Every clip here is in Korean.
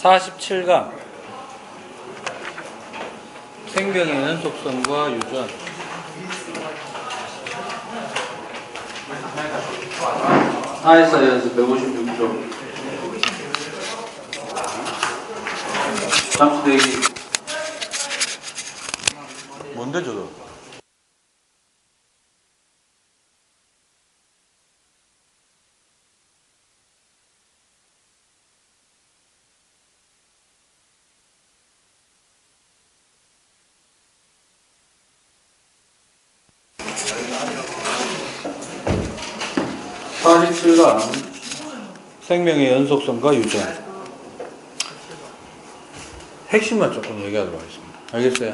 47강 생명의 연속성과 유전. 아이사이언스 156조. 잠시 대기. 뭔데 저거? (47강) 생명의 연속성과 유전. 핵심만 조금 얘기하도록 하겠습니다. 알겠어요?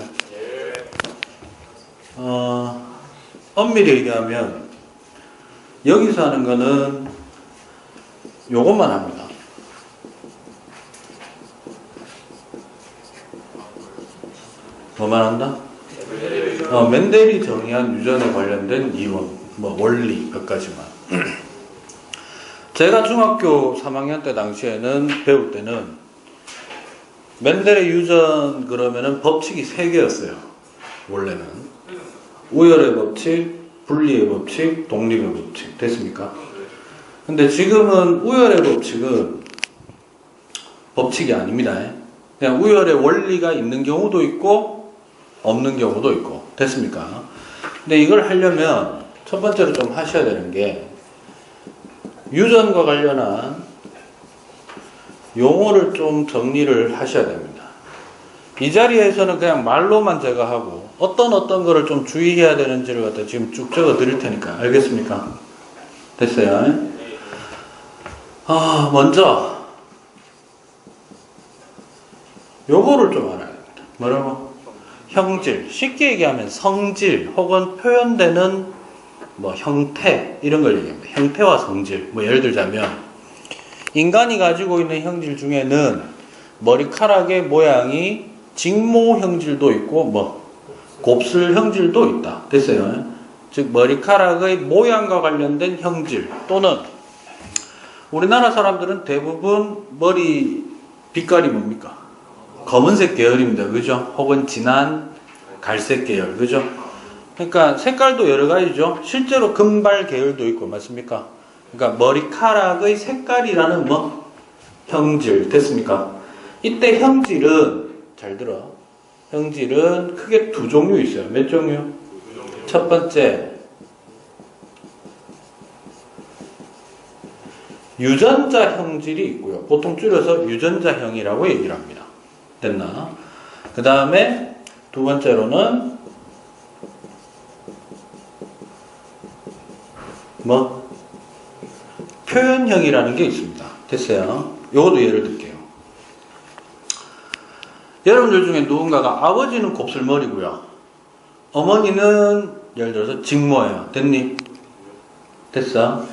엄밀히 얘기하면 여기서 하는 거는 요것만 합니다. 뭐만 한다? 멘델이 정의한 유전에 관련된 이론, 원리 몇 가지만. 제가 중학교 3학년 때 당시에는 배울 때는 멘델의 유전 그러면은 법칙이 3개였어요. 원래는 우열의 법칙, 분리의 법칙, 독립의 법칙. 됐습니까? 근데 지금은 우열의 법칙은 법칙이 아닙니다. 그냥 우열의 원리가 있는 경우도 있고 없는 경우도 있고. 됐습니까? 근데 이걸 하려면 첫 번째로 좀 하셔야 되는 게 유전과 관련한 용어를 좀 정리를 하셔야 됩니다. 이 자리에서는 그냥 말로만 제가 하고 어떤 거를 좀 주의해야 되는지를 갖다 지금 쭉 적어 드릴 테니까. 알겠습니까? 됐어요? 먼저 요거를 좀 알아야 됩니다. 뭐라고? 형질. 쉽게 얘기하면 성질 혹은 표현되는 형태 이런 걸 얘기합니다. 형태와 성질. 예를 들자면 인간이 가지고 있는 형질 중에는 머리카락의 모양이 직모 형질도 있고 곱슬 형질도 있다. 됐어요? 즉 머리카락의 모양과 관련된 형질 또는 우리나라 사람들은 대부분 머리 빛깔이 뭡니까? 검은색 계열입니다. 그죠? 혹은 진한 갈색 계열. 그죠? 그러니까 색깔도 여러 가지죠. 실제로 금발 계열도 있고 맞습니까? 그러니까 머리카락의 색깔이라는 형질. 됐습니까? 이때 형질은 잘 들어. 형질은 크게 두 종류 있어요. 몇 종류? 첫 번째 유전자 형질이 있고요. 보통 줄여서 유전자형이라고 얘기를 합니다. 됐나? 그 다음에 두 번째로는 표현형이라는 게 있습니다. 됐어요? 요것도 예를 들게요. 여러분들 중에 누군가가 아버지는 곱슬머리고요. 어머니는 예를 들어서 직모예요. 됐니? 됐어?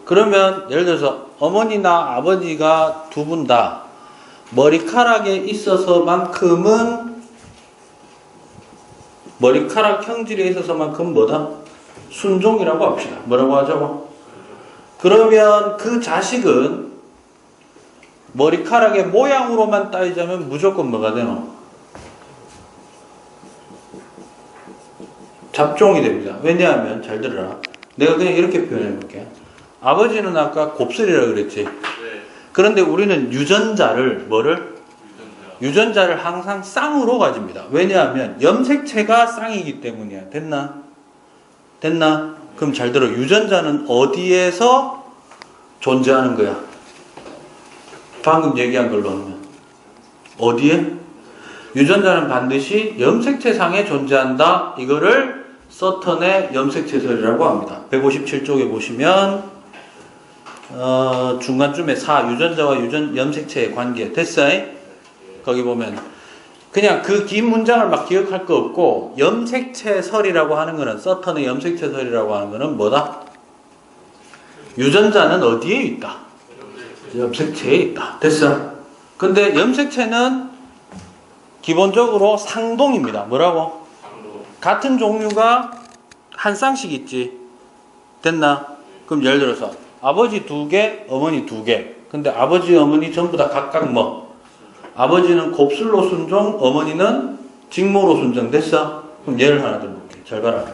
그러면 예를 들어서 어머니나 아버지가 두 분 다 머리카락에 있어서만큼은 머리카락 형질에 있어서만큼 뭐다? 순종이라고 합시다. 뭐라고 하자고? 그러면 그 자식은 머리카락의 모양으로만 따지자면 무조건 뭐가 되노? 잡종이 됩니다. 왜냐하면 잘 들어라. 내가 그냥 이렇게 표현해 볼게. 아버지는 아까 곱슬이라고 그랬지. 그런데 우리는 유전자를 유전자를 항상 쌍으로 가집니다. 왜냐하면 염색체가 쌍이기 때문이야. 됐나? 그럼 잘 들어. 유전자는 어디에서 존재하는 거야? 방금 얘기한 걸로 하면 어디에? 유전자는 반드시 염색체상에 존재한다. 이거를 서턴의 염색체설이라고 합니다. 157쪽에 보시면 중간쯤에 유전자와 염색체의 관계. 됐어요? 거기 보면 그냥 그 긴 문장을 막 기억할 거 없고 염색체설이라고 하는 거는 서턴의 염색체설이라고 하는 거는 뭐다? 유전자는 어디에 있다? 염색체에 있다. 됐어? 근데 염색체는 기본적으로 상동입니다. 뭐라고? 같은 종류가 한 쌍씩 있지. 됐나? 그럼 예를 들어서 아버지 2개, 어머니 2개. 근데 아버지, 어머니 전부 다 각각 아버지는 곱슬로 순종, 어머니는 직모로 순종. 됐어? 그럼 예를 하나 더 볼게. 잘 봐라.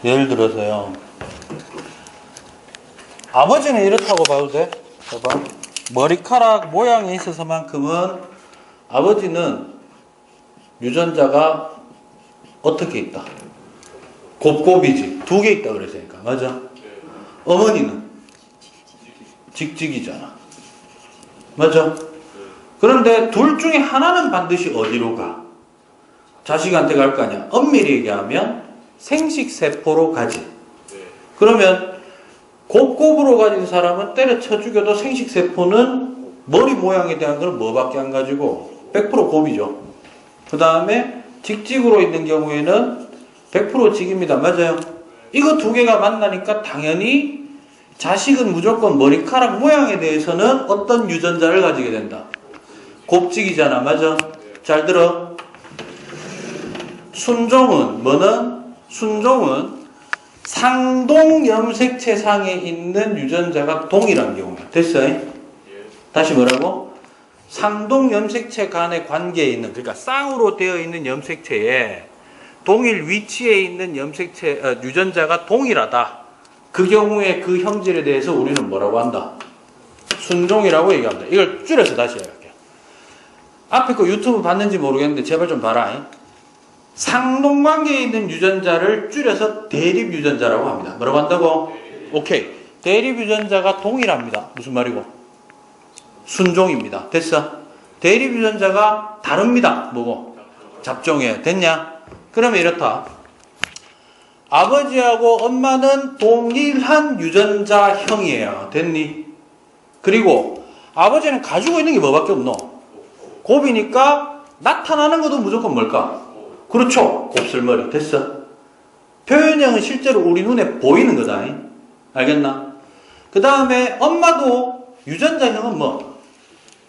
예를 들어서요. 아버지는 이렇다고 봐도 돼? 봐봐. 머리카락 모양에 있어서만큼은 아버지는 유전자가 어떻게 있다? 곱곱이지. 두 개 있다 그랬으니까. 맞아? 어머니는 직직이잖아. 맞아? 그런데 둘 중에 하나는 반드시 어디로 가? 자식한테 갈 거 아니야. 엄밀히 얘기하면 생식세포로 가지. 그러면 곱곱으로 가진 사람은 때려쳐 죽여도 생식세포는 머리 모양에 대한 건 뭐밖에 안 가지고 100% 곱이죠. 그 다음에 직직으로 있는 경우에는 100% 직입니다. 맞아요? 이거 두 개가 만나니까 당연히 자식은 무조건 머리카락 모양에 대해서는 어떤 유전자를 가지게 된다. 곱직이잖아. 맞아? 잘 들어. 순종은 뭐는? 순종은 상동 염색체 상에 있는 유전자가 동일한 경우야. 됐어요? 다시 뭐라고? 상동 염색체 간의 관계에 있는, 그러니까 쌍으로 되어 있는 염색체에 동일 위치에 있는 염색체 유전자가 동일하다. 그 경우에 그 형질에 대해서 우리는 뭐라고 한다? 순종이라고 얘기합니다. 이걸 줄여서 다시 해볼게요. 앞에 거 유튜브 봤는지 모르겠는데 제발 좀 봐라. 상동관계에 있는 유전자를 줄여서 대립유전자라고 합니다. 뭐라고 한다고? 오케이. 대립유전자가 동일합니다. 무슨 말이고? 순종입니다. 됐어? 대립유전자가 다릅니다. 뭐고? 잡종이에요. 됐냐? 그러면 이렇다. 아버지하고 엄마는 동일한 유전자형이에요. 됐니? 그리고 아버지는 가지고 있는 게 뭐밖에 없노? 곱이니까 나타나는 것도 무조건 뭘까? 그렇죠. 곱슬머리. 됐어? 표현형은 실제로 우리 눈에 보이는 거다. 알겠나? 그 다음에 엄마도 유전자형은 뭐?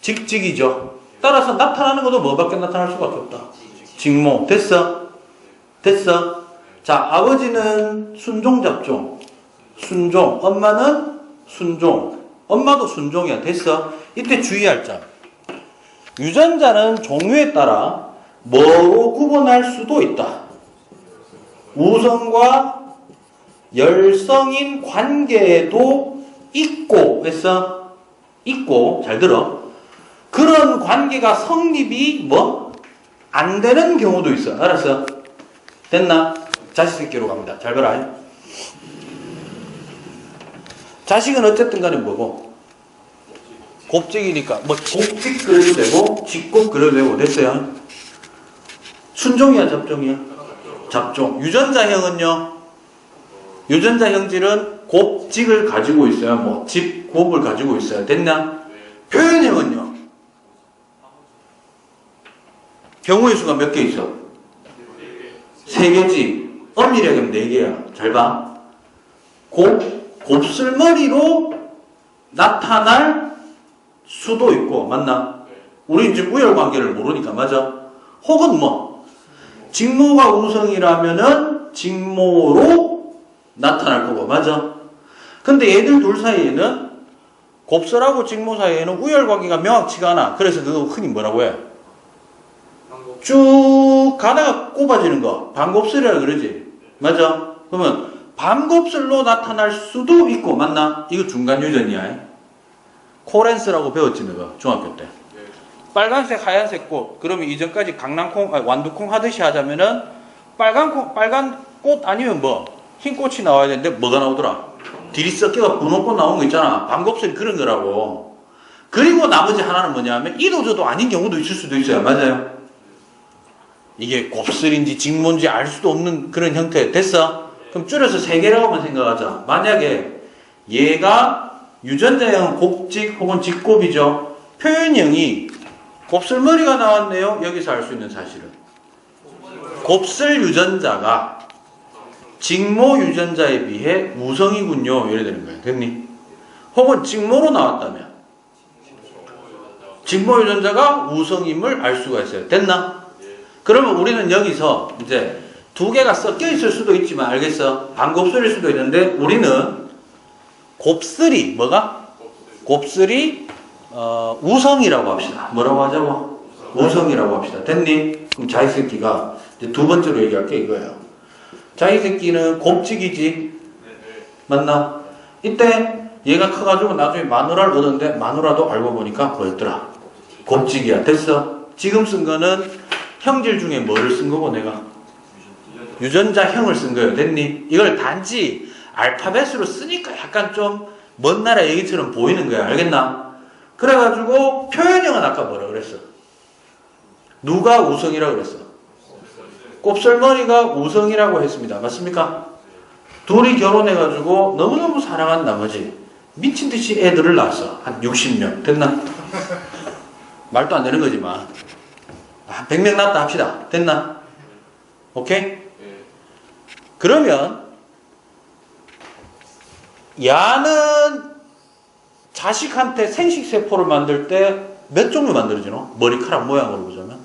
직직이죠. 따라서 나타나는 것도 뭐밖에 나타날 수밖에 없다. 직모. 됐어? 됐어? 자, 아버지는 순종잡종. 순종. 엄마는 순종. 엄마도 순종이야. 됐어? 이때 주의할 점. 유전자는 종류에 따라 뭐로 구분할 수도 있다. 우성과 열성인 관계에도 있고, 했어? 있고, 잘 들어. 그런 관계가 성립이 뭐? 안 되는 경우도 있어. 알았어? 됐나? 자식새끼로 갑니다. 잘 봐라. 자식은 어쨌든 간에 뭐고? 곱직이니까 뭐 곱직 그려도 되고 직곱 그려도 되고. 됐어요? 순종이야 잡종이야? 잡종. 유전자형은요? 유전자 형질은 곱직을 가지고 있어요. 뭐 직곱을 가지고 있어요. 됐나? 표현형은요? 경우의 수가 몇 개 있어? 3개지. 엄밀하게 하면 4개야. 잘 봐. 곱슬머리로 나타날 수도 있고, 맞나? 우리 이제 우열관계를 모르니까, 맞아? 혹은 뭐, 직모가 우성이라면은 직모로 나타날 거고, 맞아? 근데 얘들 둘 사이에는 곱슬하고 직모 사이에는 우열관계가 명확치가 않아. 그래서 그거 흔히 뭐라고 해? 쭉 가다가 꼽아지는 거. 반곱슬이라 그러지. 맞아? 그러면 반곱슬로 나타날 수도 있고, 맞나? 이거 중간 유전이야. 코렌스라고 배웠지, 너가 중학교 때. 빨간색, 하얀색 꽃. 그러면 이전까지 강낭콩, 완두콩 하듯이 하자면은 빨간 꽃 아니면 뭐 흰 꽃이 나와야 되는데 뭐가 나오더라? 디리석개가 분홍꽃 나오는 거 있잖아. 반곱슬이 그런 거라고. 그리고 나머지 하나는 뭐냐면 이도저도 아닌 경우도 있을 수도 있어요. 맞아요? 이게 곱슬인지 직모인지 알 수도 없는 그런 형태. 됐어? 그럼 줄여서 3개라고만 생각하자. 만약에 얘가 유전자형 곱직 혹은 직곱이죠. 표현형이 곱슬머리가 나왔네요. 여기서 알 수 있는 사실은 곱슬 유전자가 직모 유전자에 비해 우성이군요. 이래 되는 거예요. 됐니? 혹은 직모로 나왔다면 직모 유전자가 우성임을 알 수가 있어요. 됐나? 그러면 우리는 여기서 이제 2개가 섞여 있을 수도 있지만, 알겠어? 반곱슬일 수도 있는데 우리는 곱슬이 뭐가? 곱슬이 우성이라고 합시다. 뭐라고 하자고? 우성이라고 합시다. 됐니? 그럼 자이 새끼가 이제 두 번째로 얘기할 게 이거예요. 자이 새끼는 곱직이지? 맞나? 이때 얘가 커가지고 나중에 마누라를 얻었는데 마누라도 알고 보니까 뭐였더라? 곱직이야. 됐어? 지금 쓴 거는 형질 중에 뭐를 쓴 거고 내가? 유전자형을 쓴 거예요. 됐니? 이걸 단지 알파벳으로 쓰니까 약간 좀 먼 나라 얘기처럼 보이는 거야. 알겠나? 그래가지고 표현형은 아까 뭐라 그랬어? 누가 우성이라고 그랬어? 곱슬머리가 우성이라고 했습니다. 맞습니까? 둘이 결혼해가지고 너무너무 사랑한 나머지 미친듯이 애들을 낳았어. 한 60명. 됐나? 말도 안 되는 거지만 한 100명 낳았다 합시다. 됐나? 오케이? 그러면 야는 자식한테 생식세포를 만들 때 몇 종류 만들어지노? 머리카락 모양으로 보자면.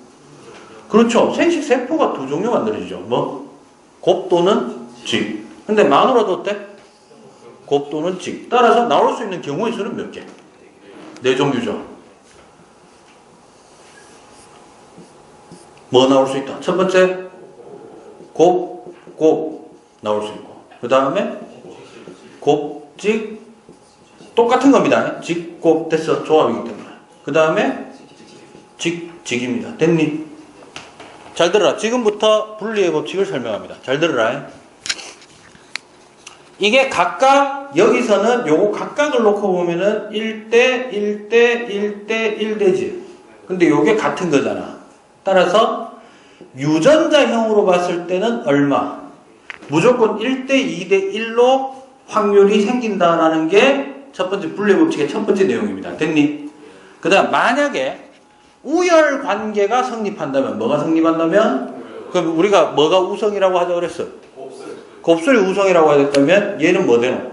그렇죠. 생식세포가 두 종류 만들어지죠. 뭐? 곱 또는 직. 근데 마누라도 어때? 곱 또는 직. 따라서 나올 수 있는 경우의 수는 몇 개? 네 종류죠. 뭐 나올 수 있다? 첫 번째, 곱 나올 수 있고. 그 다음에 곱, 직, 똑같은 겁니다. 직, 곱 됐어. 조합이기 때문에. 그 다음에 직입니다. 됐니? 잘 들어라. 지금부터 분리의 법칙을 설명합니다. 잘 들어라. 이게 각각 여기서는 요거 각각을 놓고 보면은 1대 1대 1대 1대지. 근데 요게 같은 거잖아. 따라서 유전자형으로 봤을 때는 얼마? 무조건 1대 2대 1로 확률이 생긴다라는 게 첫 번째 분리의 법칙의 첫 번째 내용입니다. 됐니? 그 다음 만약에 우열 관계가 성립한다면 뭐가 성립한다면 그럼 우리가 뭐가 우성이라고 하자 그랬어? 곱슬이 우성이라고 하셨다면 얘는 뭐 되노?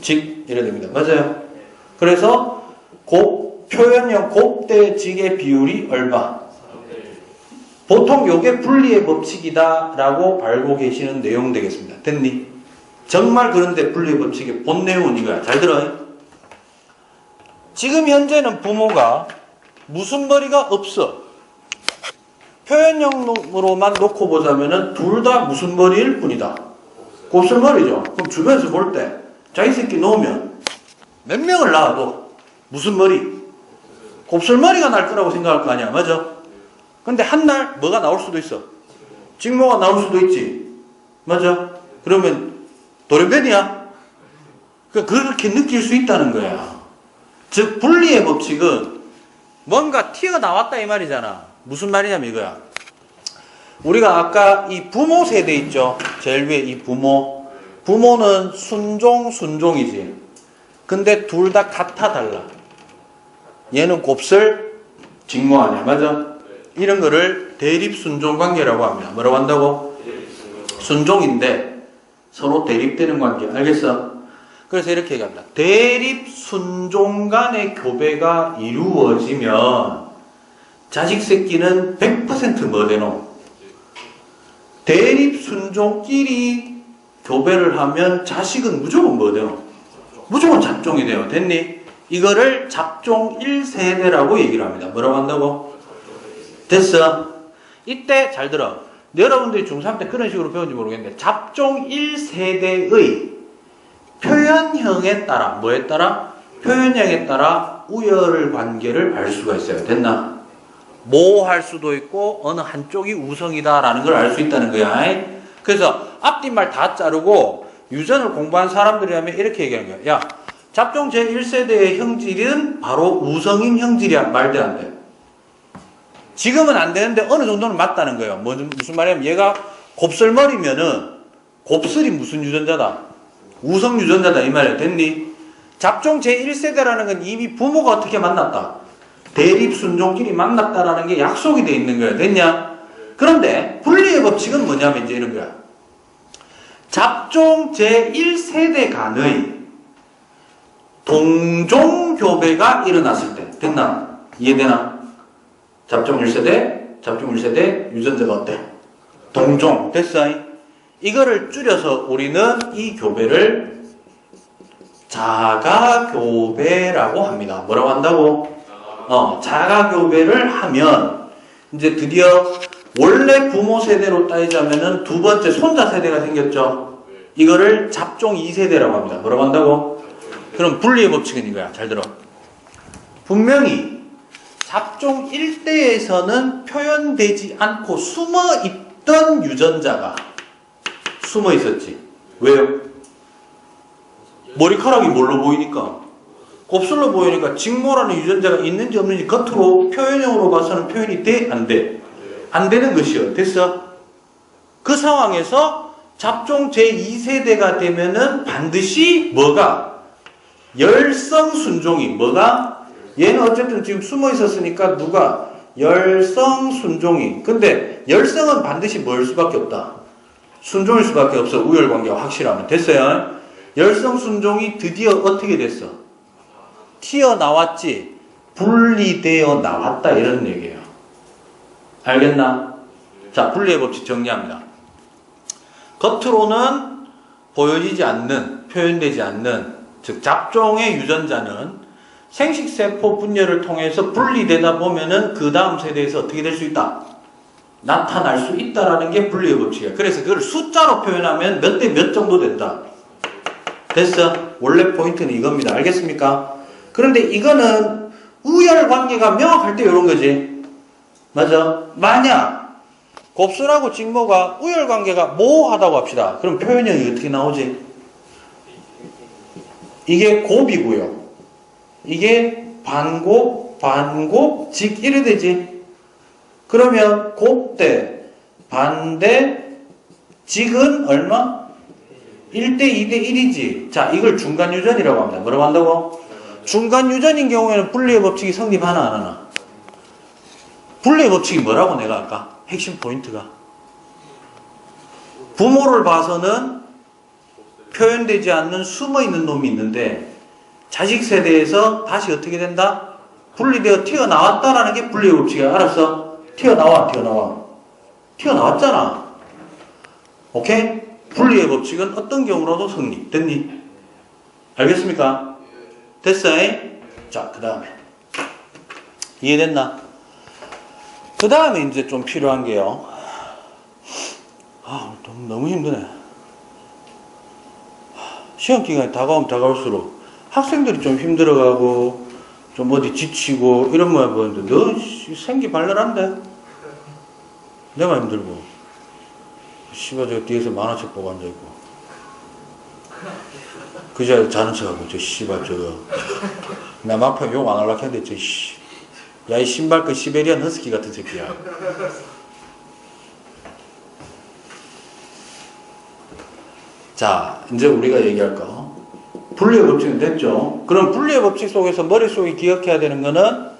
직 이래 됩니다. 맞아요. 그래서 표현형 곱 대 직의 비율이 얼마? 보통 요게 분리의 법칙이다 라고 알고 계시는 내용 되겠습니다. 됐니? 정말 그런데 분리의 법칙의 본 내용은 이거야. 잘 들어. 지금 현재는 부모가 무슨 머리가 없어. 표현형으로만 놓고 보자면은 둘 다 무슨 머리일 뿐이다. 곱슬머리죠. 그럼 주변에서 볼 때 자기 새끼 놓으면 몇 명을 낳아도 무슨 머리? 곱슬머리가 날 거라고 생각할 거 아니야. 맞아? 근데 한 날 뭐가 나올 수도 있어. 직모가 나올 수도 있지. 맞아? 그러면 돌연변이야. 그렇게 느낄 수 있다는 거야. 즉 분리의 법칙은 뭔가 튀어나왔다 이 말이잖아. 무슨 말이냐면 이거야. 우리가 아까 이 부모 세대 있죠. 제일 위에 이 부모는 순종이지. 근데 둘 다 같아 달라. 얘는 곱슬 직모 아니야. 맞아? 이런 거를 대립순종 관계라고 합니다. 뭐라고 한다고? 순종인데 서로 대립되는 관계. 알겠어? 그래서 이렇게 얘기합니다. 대립순종 간의 교배가 이루어지면 자식 새끼는 100% 뭐 되노? 대립순종끼리 교배를 하면 자식은 무조건 뭐 되노? 무조건 잡종이 돼요. 됐니? 이거를 잡종 1세대라고 얘기를 합니다. 뭐라고 한다고? 됐어? 이때 잘 들어. 여러분들이 중3 때 그런 식으로 배운지 모르겠는데 잡종 1세대의 표현형에 따라 뭐에 따라? 표현형에 따라 우열 관계를 알 수가 있어요. 됐나? 모호할 수도 있고 어느 한쪽이 우성이다라는 걸 알 수 있다는 거야. 그래서 앞뒷말 다 자르고 유전을 공부한 사람들이라면 이렇게 얘기하는 거야. 야, 잡종 제1세대의 형질은 바로 우성인 형질이야. 말돼 안 돼? 지금은 안 되는데 어느 정도는 맞다는 거예요. 무슨 말이냐면 얘가 곱슬머리면은 곱슬이 무슨 유전자다? 우성 유전자다 이 말이야. 됐니? 잡종 제1세대라는 건 이미 부모가 어떻게 만났다? 대립순종끼리 만났다라는 게 약속이 돼 있는 거야. 됐냐? 그런데 분리의 법칙은 뭐냐면 이제 이런 거야. 잡종 제1세대 간의 동종교배가 일어났을 때 됐나? 이해되나? 잡종 1세대 유전자가 어때? 동종. 됐어? 이거를 줄여서 우리는 이 교배를 자가교배라고 합니다. 뭐라고 한다고? 자가교배를 하면 이제 드디어 원래 부모 세대로 따지자면은 두 번째 손자 세대가 생겼죠. 이거를 잡종 2세대라고 합니다. 뭐라고 한다고? 그럼 분리의 법칙은 이거야. 잘 들어. 분명히 잡종 1대에서는 표현되지 않고 숨어 있던 유전자가 숨어 있었지. 왜요? 머리카락이 뭘로 보이니까? 곱슬로 보이니까 직모라는 유전자가 있는지 없는지 겉으로 표현형으로 봐서는 표현이 돼? 안 돼? 안 되는 것이요. 됐어? 그 상황에서 잡종 제2세대가 되면은 반드시 뭐가? 열성 순종이 뭐가? 얘는 어쨌든 지금 숨어 있었으니까 누가? 열성 순종이. 근데 열성은 반드시 뭘 수밖에 없다. 순종일 수밖에 없어. 우열관계가 확실하면. 됐어요? 열성 순종이 드디어 어떻게 됐어? 튀어나왔지. 분리되어 나왔다. 이런 얘기예요. 알겠나? 자, 분리의 법칙 정리합니다. 겉으로는 보여지지 않는, 표현되지 않는, 즉 잡종의 유전자는 생식세포 분열을 통해서 분리되다 보면은 그 다음 세대에서 어떻게 될 수 있다? 나타날 수 있다라는 게 분리의 법칙이야. 그래서 그걸 숫자로 표현하면 몇 대 몇 정도 된다. 됐어? 원래 포인트는 이겁니다. 알겠습니까? 그런데 이거는 우열관계가 명확할 때 이런 거지. 맞아? 만약 곱슬하고 직모가 우열관계가 모호하다고 합시다. 그럼 표현형이 어떻게 나오지? 이게 곱이고요. 이게 반곱, 직 이래 되지. 그러면 곱대, 반대, 직은 얼마? 1대 2대 1이지. 자, 이걸 중간유전이라고 합니다. 뭐라고 한다고? 중간유전인 경우에는 분리의 법칙이 성립하나 안 하나? 분리의 법칙이 뭐라고 내가 아까? 핵심 포인트가. 부모를 봐서는 표현되지 않는 숨어있는 놈이 있는데 자식 세대에서 다시 어떻게 된다? 분리되어 튀어나왔다라는 게 분리의 법칙이야. 알았어? 튀어나왔잖아. 오케이? 분리의 법칙은 어떤 경우로도 성립. 됐니? 알겠습니까? 됐어? 자, 그 다음에. 이해됐나? 그 다음에 이제 좀 필요한 게요. 너무 힘드네. 시험 기간이 다가오면 다가올수록 학생들이 좀 힘들어가고, 좀 어디 지치고, 이런 모양 보는데, 너 생기 발랄한데? 내가 힘들고. 씨발, 저 뒤에서 만화책 보고 앉아있고. 그 자리에 자는 척하고, 저 씨발, 저거. 나 막판 욕 안 하려고 했는데, 저 씨. 야, 이 신발끈 시베리안 허스키 같은 새끼야. 자, 이제 우리가 얘기할 거. 분리의 법칙은 됐죠? 그럼 분리의 법칙 속에서 머릿속에 기억해야 되는 거는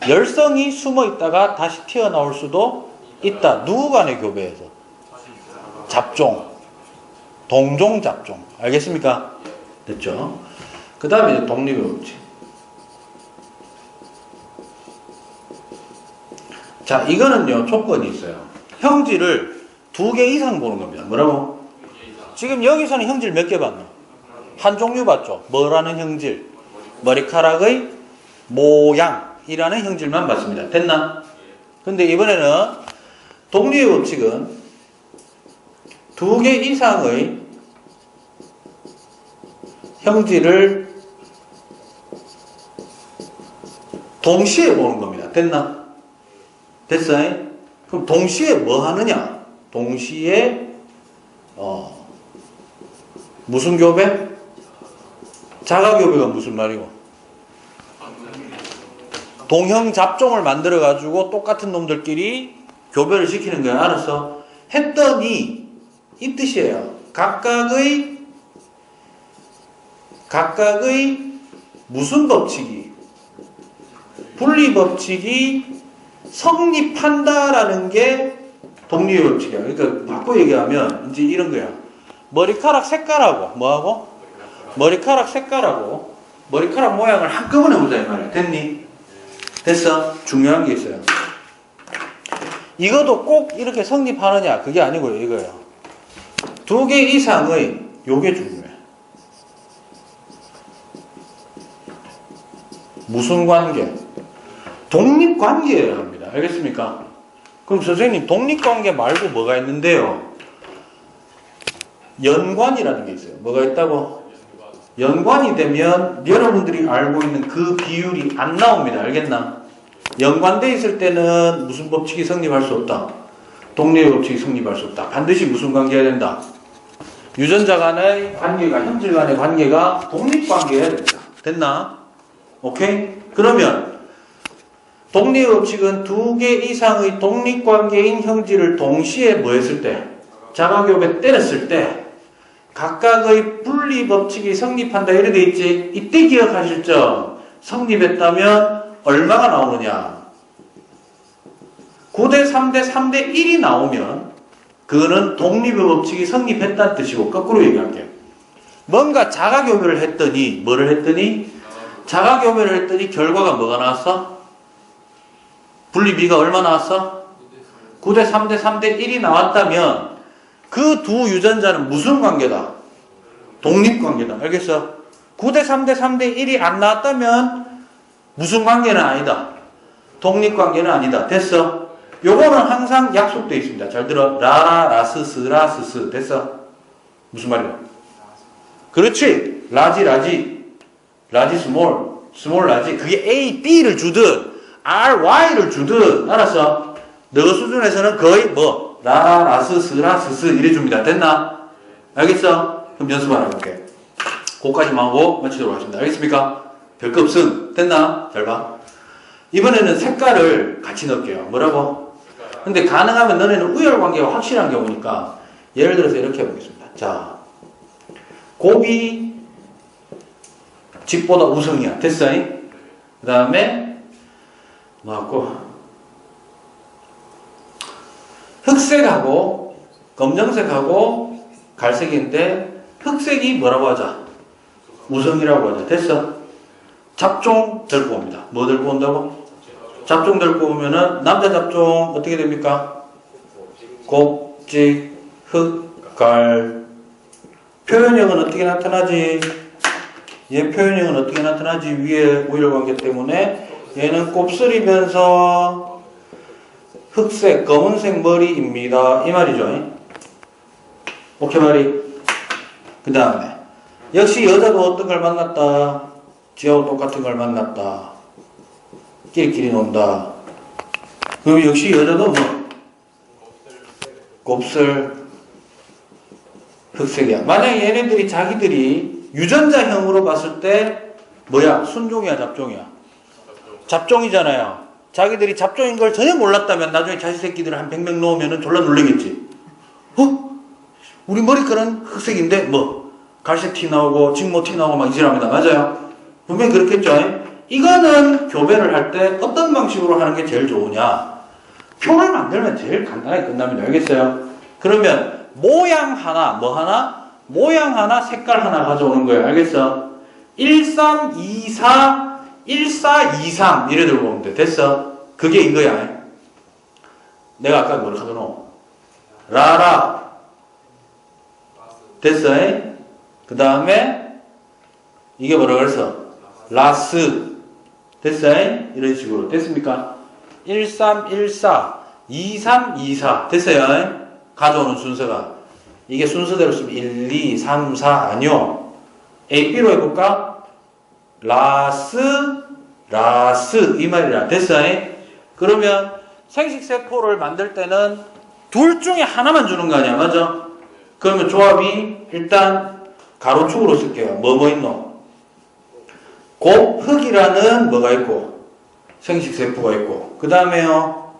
열성이 숨어 있다가 다시 튀어나올 수도 있다. 누구 간의 교배에서? 잡종. 동종 잡종. 알겠습니까? 됐죠? 그 다음에 이제 독립의 법칙. 자, 이거는요, 조건이 있어요. 형질을 2개 이상 보는 겁니다. 뭐라고? 지금 여기서는 형질 몇 개 봤노? 한 종류 봤죠? 뭐라는 형질? 머리카락의 모양이라는 형질만 봤습니다. 됐나? 근데 이번에는 독립의 법칙은 2개 이상의 형질을 동시에 보는 겁니다. 됐나? 됐어? 그럼 동시에 뭐 하느냐? 동시에 무슨 교배? 자가교배가 무슨 말이고? 동형 잡종을 만들어 가지고 똑같은 놈들끼리 교배를 시키는 거야. 알았어? 했더니 이 뜻이에요. 각각의 무슨 법칙이? 분리 법칙이 성립한다라는 게 독립의 법칙이야. 그러니까 바꿔 얘기하면 이제 이런 거야. 머리카락 색깔하고 뭐하고? 머리카락 색깔하고 머리카락 모양을 한꺼번에 보자 이 말이야. 됐니? 됐어? 중요한 게 있어요. 이것도 꼭 이렇게 성립하느냐? 그게 아니고요. 이거예요. 두 개 이상의 요게 중요해. 무슨 관계? 독립관계를 합니다. 알겠습니까? 그럼 선생님 독립관계 말고 뭐가 있는데요? 연관이라는 게 있어요. 뭐가 있다고? 연관이 되면 여러분들이 알고 있는 그 비율이 안 나옵니다. 알겠나? 연관돼 있을 때는 무슨 법칙이 성립할 수 없다. 독립의 법칙이 성립할 수 없다. 반드시 무슨 관계가 된다? 유전자 간의 관계가, 형질 간의 관계가 독립관계여야 된다. 됐나? 오케이? 그러면 독립의 법칙은 두 개 이상의 독립관계인 형질을 동시에 뭐 했을 때? 자가교배 때렸을 때 각각의 분리 법칙이 성립한다 이렇게 돼 있지. 이때 기억하실 점. 성립했다면 얼마가 나오느냐? 9대 3대 3대 1이 나오면 그거는 독립의 법칙이 성립했다는 뜻이고, 거꾸로 얘기할게요. 뭔가 자가교배를 했더니 뭐를 했더니 자가교배를 했더니 결과가 뭐가 나왔어? 분리비가 얼마 나왔어? 9대 3대 3대 1이 나왔다면 그 두 유전자는 무슨 관계다? 독립관계다. 알겠어? 9대 3대 3대 1이 안 나왔다면 무슨 관계는 아니다. 독립관계는 아니다. 됐어? 요거는 항상 약속되어 있습니다. 잘 들어. 라라, 라스스, 라스스. 됐어? 무슨 말이야? 그렇지. 라지, 라지. 라지, 스몰. 스몰, 라지. 그게 A, B를 주든 R, Y를 주든 알았어? 너 수준에서는 거의 뭐 라라, 라스스, 라스스 이래 줍니다. 됐나? 알겠어? 그럼 연습 하나 해볼게. 그거까지만 하고 마치도록 하겠습니다. 알겠습니까? 별거 없음. 됐나? 잘 봐. 이번에는 색깔을 같이 넣을게요. 뭐라고? 근데 가능하면 너네는 우열관계가 확실한 경우니까 예를 들어서 이렇게 해보겠습니다. 자, 곱이 집보다 우성이야. 됐어? 그 다음에 뭐하고 흑색하고 검정색하고 갈색인데 흑색이 뭐라고 하자? 우성이라고 하자. 됐어? 잡종 들고 옵니다. 뭐 들고 온다고? 잡종 들고 오면은 남자 잡종 어떻게 됩니까? 곱직, 흑갈. 표현형은 어떻게 나타나지? 얘 표현형은 어떻게 나타나지? 위에 우열관계 때문에 얘는 곱슬이면서 흑색, 검은색 머리입니다. 이 말이죠. 오케이 말이. 그 다음에 역시 여자도 어떤 걸 만났다. 지하고 똑같은 걸 만났다. 끼리끼리 논다. 그럼 역시 여자도 뭐 곱슬 흑색이야. 만약에 얘네들이 자기들이 유전자형으로 봤을 때 뭐야? 순종이야 잡종이야? 잡종이잖아요. 자기들이 잡종인 걸 전혀 몰랐다면 나중에 자식 새끼들을 한 100명 놓으면 졸라 놀라겠지. 우리 머리카락은 흑색인데 뭐 갈색 티 나오고 직모 티 나오고 막 이질합니다. 맞아요? 분명히 그렇겠죠. 이거는 교배를 할 때 어떤 방식으로 하는 게 제일 좋으냐? 표를 만들면 제일 간단하게 끝납니다. 알겠어요? 그러면 모양 하나, 뭐 하나? 모양 하나, 색깔 하나 가져오는 거예요. 알겠어? 1324 1423 이래 들고 오면 돼. 됐어? 그게 이거야. 내가 아까 뭐라 하더노? 라라. 됐어? 그 다음에 이게 뭐라 그랬어? 라스. 됐어? 이런 식으로. 됐습니까? 1314 2324 됐어요? 가져오는 순서가. 이게 순서대로 쓰면 1, 2, 3, 4 아니요. A, B로 해볼까? 라스, 라스 이 말이라. 됐어? 그러면 생식세포를 만들 때는 둘 중에 하나만 주는 거 아니야. 맞아? 그러면 조합이 일단 가로축으로 쓸게요. 뭐 있노? 곱흑이라는 뭐가 있고 생식세포가 있고 그 다음에요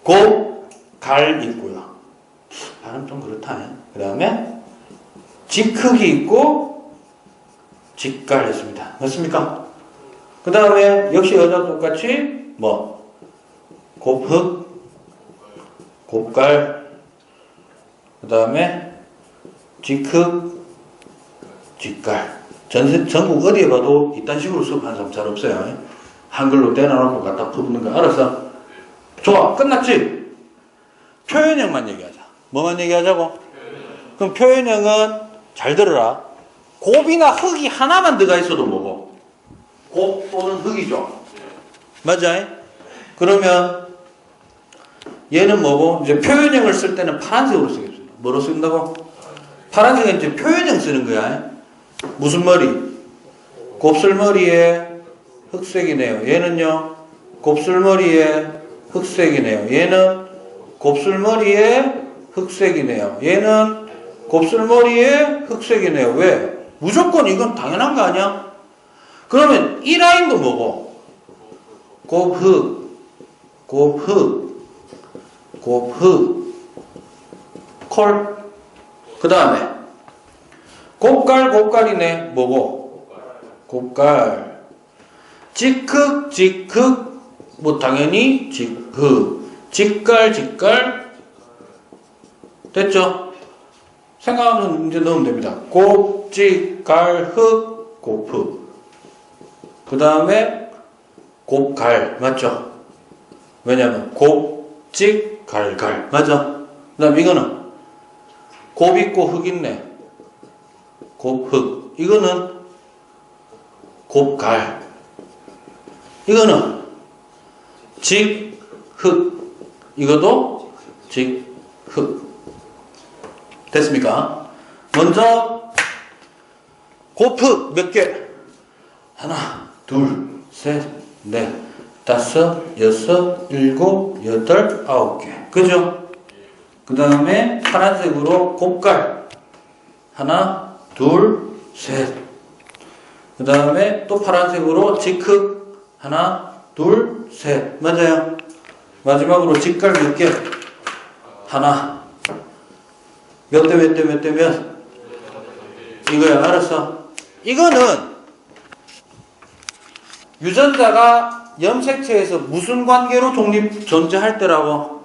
곱갈 있고요. 발음 좀 그렇다. 그 다음에 직흑이 있고 직갈 했습니다. 맞습니까? 그 다음에 역시 여자 똑같이 뭐 곱흑 곱갈 그 다음에 직흑 직갈. 전국 어디에 봐도 이딴 식으로 수업하는 사람 잘 없어요. 한글로 떼어놓고 갖다 퍼붓는 거 알았어? 좋아. 끝났지? 표현형만 얘기하자. 뭐만 얘기하자고? 그럼 표현형은 잘 들어라. 곱이나 흙이 하나만 들어가 있어도 뭐고? 곱 또는 흙이죠. 맞아? 그러면 얘는 뭐고? 이제 표현형을 쓸 때는 파란색으로 쓰겠습니다. 뭐로 쓴다고? 파란색은 이제 표현형 쓰는 거야. 무슨 머리? 곱슬머리에 흑색이네요. 얘는요? 곱슬머리에 흑색이네요. 얘는 곱슬머리에 흑색이네요. 얘는 곱슬머리에 흑색이네요. 왜? 무조건 이건 당연한 거 아니야? 그러면 이 라인도 뭐고? 곱흑, 곱흑, 곱흑, 콜. 그 다음에 곱갈, 곱갈이네. 뭐고? 곱갈. 직흑, 직흑. 뭐 당연히 직흑. 직갈, 직갈. 됐죠? 생각하면서 이제 넣으면 됩니다. 곱, 직, 갈, 흑, 곱흑. 그 다음에 곱갈. 맞죠? 왜냐면 곱, 직, 갈, 갈. 맞죠? 그 다음 이거는 곱 있고 흑 있네. 곱흑. 이거는 곱갈. 이거는 직흑. 이것도 직흑. 됐습니까? 먼저 곱흑 몇 개? 하나, 둘, 셋, 넷, 다섯, 여섯, 일곱, 여덟, 아홉 개. 그죠? 그 다음에 파란색으로 곱갈. 하나, 둘, 셋. 그 다음에 또 파란색으로 직흑. 하나, 둘, 셋. 맞아요? 마지막으로 직갈 몇 개? 하나. 몇 대 몇 대 몇 대 몇? 이거야. 알았어? 이거는 유전자가 염색체에서 무슨 관계로 존재할 때라고?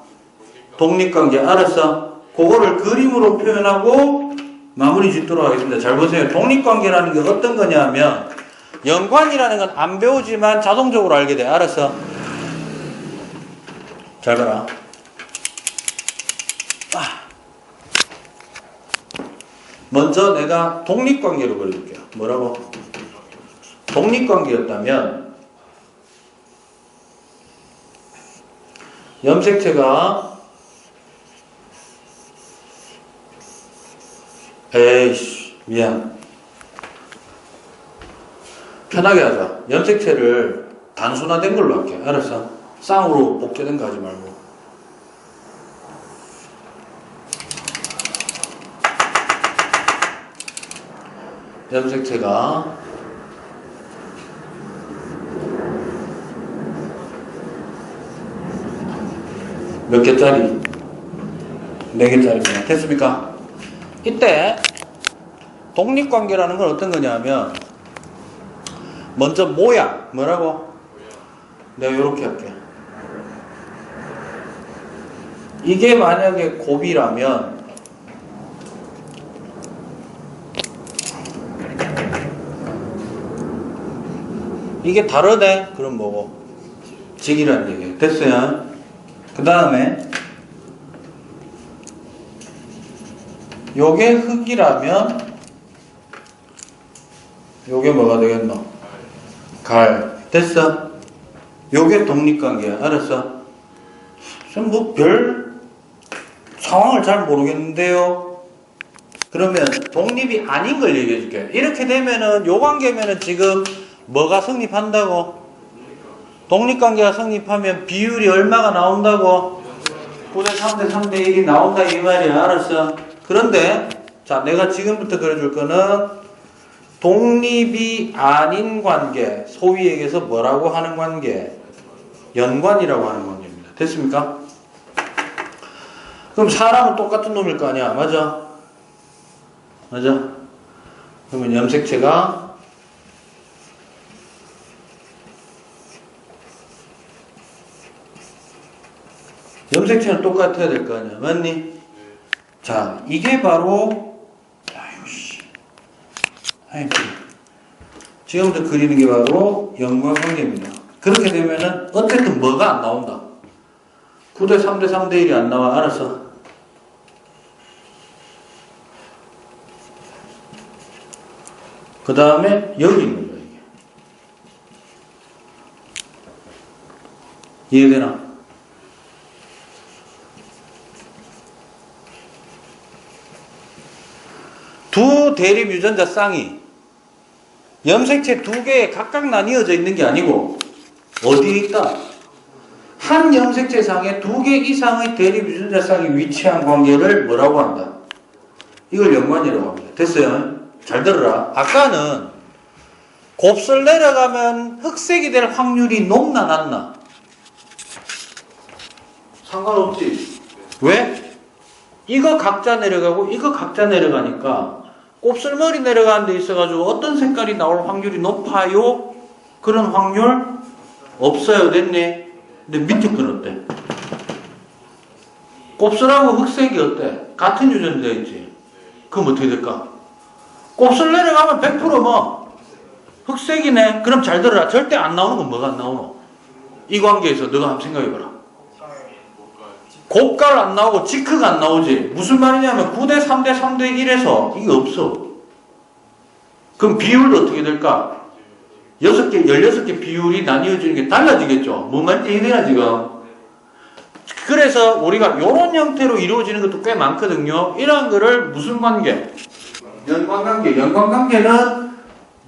독립관계. 알았어? 그거를 그림으로 표현하고 마무리 짓도록 하겠습니다. 잘 보세요. 독립관계라는 게 어떤 거냐면 연관이라는 건 안 배우지만 자동적으로 알게 돼. 알았어? 잘 봐라. 먼저 내가 독립관계로 그려줄게요. 뭐라고? 독립관계였다면 염색체가 에이씨 미안 편하게 하자. 염색체를 단순화된 걸로 할게. 알았어? 쌍으로 복제된 거 하지 말고. 염색체가 몇 개짜리? 4개짜리입니다. 됐습니까? 이때 독립관계라는 건 어떤 거냐면 먼저 모양. 뭐라고? 내가 이렇게 할게. 이게 만약에 곱이라면 이게 다르네? 그럼 뭐고? 직이라는 얘기예요. 됐어요? 그 다음에 요게 흙이라면 요게 뭐가 되겠노? 갈. 됐어? 요게 독립관계야. 알았어? 뭐 별 상황을 잘 모르겠는데요. 그러면 독립이 아닌 걸 얘기해 줄게. 이렇게 되면은 요 관계면은 지금 뭐가 성립한다고? 독립관계가 성립하면 비율이 얼마가 나온다고? 9대 3대 3대 1이 나온다 이 말이야. 알았어? 그런데 자 내가 지금부터 그려줄 거는 독립이 아닌 관계, 소위 얘기해서 뭐라고 하는 관계? 연관이라고 하는 관계입니다. 됐습니까? 그럼 사람은 똑같은 놈일 거 아니야. 맞아? 맞아? 그러면 염색체가 염색체는 똑같아야 될 거 아니야. 맞니? 자, 이게 바로 지금부터 그리는 게 바로 연관관계입니다. 그렇게 되면은 어쨌든 뭐가 안 나온다. 9대 3대 3대 1이 안 나와. 알았어? 그 다음에 여기 있는 거야, 이게. 이해되나? 두 대립 유전자 쌍이 염색체 두 개에 각각 나뉘어져 있는 게 아니고 어디에 있다? 한 염색체 상에 두 개 이상의 대립 유전자 쌍이 위치한 관계를 뭐라고 한다? 이걸 연관이라고 합니다. 됐어요? 잘 들어라. 아까는 곱슬 내려가면 흑색이 될 확률이 높나 낮나? 상관없지. 왜? 이거 각자 내려가고 이거 각자 내려가니까 곱슬머리 내려가는 데 있어가지고 어떤 색깔이 나올 확률이 높아요? 그런 확률 없어요. 됐네. 근데 밑에 건 어때? 곱슬하고 흑색이 어때? 같은 유전자있지. 그럼 어떻게 될까? 곱슬 내려가면 100% 흑색이네. 그럼 잘 들어라. 절대 안 나오는 건 뭐가 안 나오노? 이 관계에서 너가 한번 생각해봐라. 곱갈 안 나오고 지크가 안 나오지. 무슨 말이냐면 9대 3대 3대 1에서 이게 없어. 그럼 비율도 어떻게 될까? 6개, 16개 비율이 나뉘어지는 게 달라지겠죠. 뭔 말인지 이해되나 지금? 그래서 우리가 이런 형태로 이루어지는 것도 꽤 많거든요. 이런 거를 무슨 관계? 연관관계. 연관관계는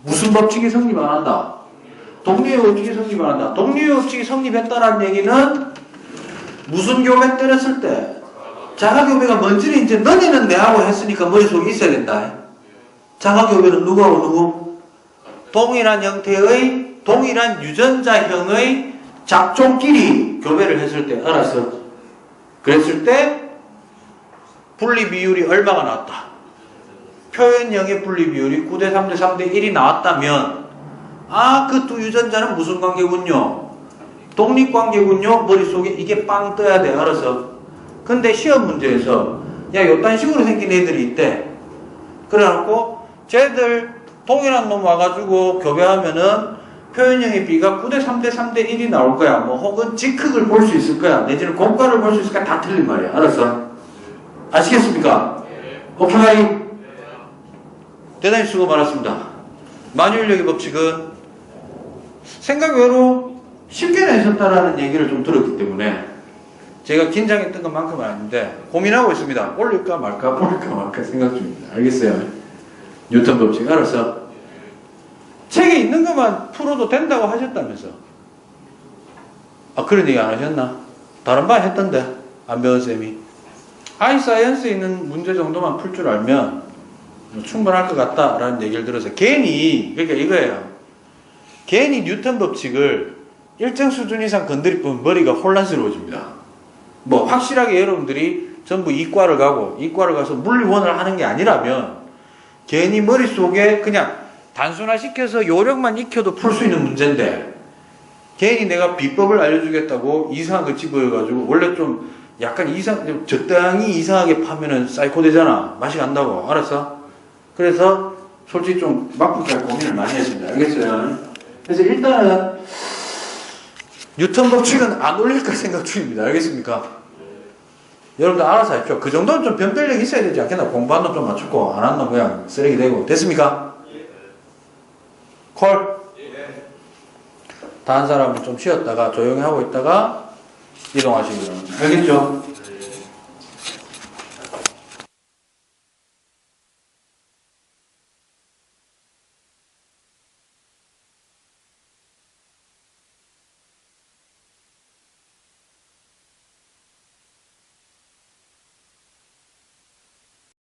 무슨 법칙이 성립 안 한다? 독립의 법칙이 성립 안 한다. 독립의 법칙이 성립했다는 얘기는 무슨 교배 때렸을 때 자가교배가 뭔지는 이제 너네는 내하고 했으니까 머릿속에 있어야 된다. 자가교배는 누구하고 누구? 동일한 형태의 동일한 유전자형의 작종끼리 교배를 했을 때 알았어. 그랬을 때 분리 비율이 얼마가 나왔다. 표현형의 분리 비율이 9대 3대 3대 1이 나왔다면 그 두 유전자는 무슨 관계군요? 독립관계군요. 머릿속에 이게 빵 떠야 돼. 알았어. 근데 시험 문제에서 요딴 식으로 생긴 애들이 있대. 그래갖고 쟤들 동일한 놈 와가지고 교배하면은 표현형의 B가 9대 3대 3대 1이 나올 거야. 뭐 혹은 직흑을 볼 수 있을 거야. 내지는 곱가를 볼 수 있을 거야. 다 틀린 말이야. 알았어? 아시겠습니까? 오케이. 대단히 수고 많았습니다. 만유인력의 법칙은 생각 외로 쉽게 내셨다라는 얘기를 좀 들었기 때문에 제가 긴장했던 것만큼은 아닌데 고민하고 있습니다. 올릴까 말까 생각 중입니다. 알겠어요? 뉴턴 법칙 알았어? 책에 있는 것만 풀어도 된다고 하셨다면서. 그런 얘기 안 하셨나? 다른 반 했던데 안 배운 쌤이. 아이사이언스에 있는 문제 정도만 풀 줄 알면 충분할 것 같다라는 얘기를 들어서 괜히 그러니까 이거예요. 괜히 뉴턴 법칙을 일정 수준 이상 건드리면 머리가 혼란스러워집니다. 뭐 확실하게 여러분들이 전부 이과를 가서 물리원을 하는 게 아니라면 괜히 머릿속에 그냥 단순화시켜서 요령만 익혀도 풀 수 있는 문제인데 괜히 내가 비법을 알려주겠다고 이상한 거 집어가지고 원래 좀 약간 적당히 이상하게 파면은 사이코 되잖아. 맛이 간다고. 알았어? 그래서 솔직히 좀 막북할 고민을 많이 했습니다. 알겠어요? 그래서 일단은 뉴턴 법칙은 안 올릴까 생각 중입니다. 알겠습니까? 여러분들 알아서 하십시오. 그 정도는 좀 변별력이 있어야 되지 않겠나? 공부한 놈 좀 맞추고 안 한 놈 그냥 쓰레기 되고. 됐습니까? 콜? 다른 사람은 좀 쉬었다가 조용히 하고 있다가 이동하시기 바랍니다. 알겠죠?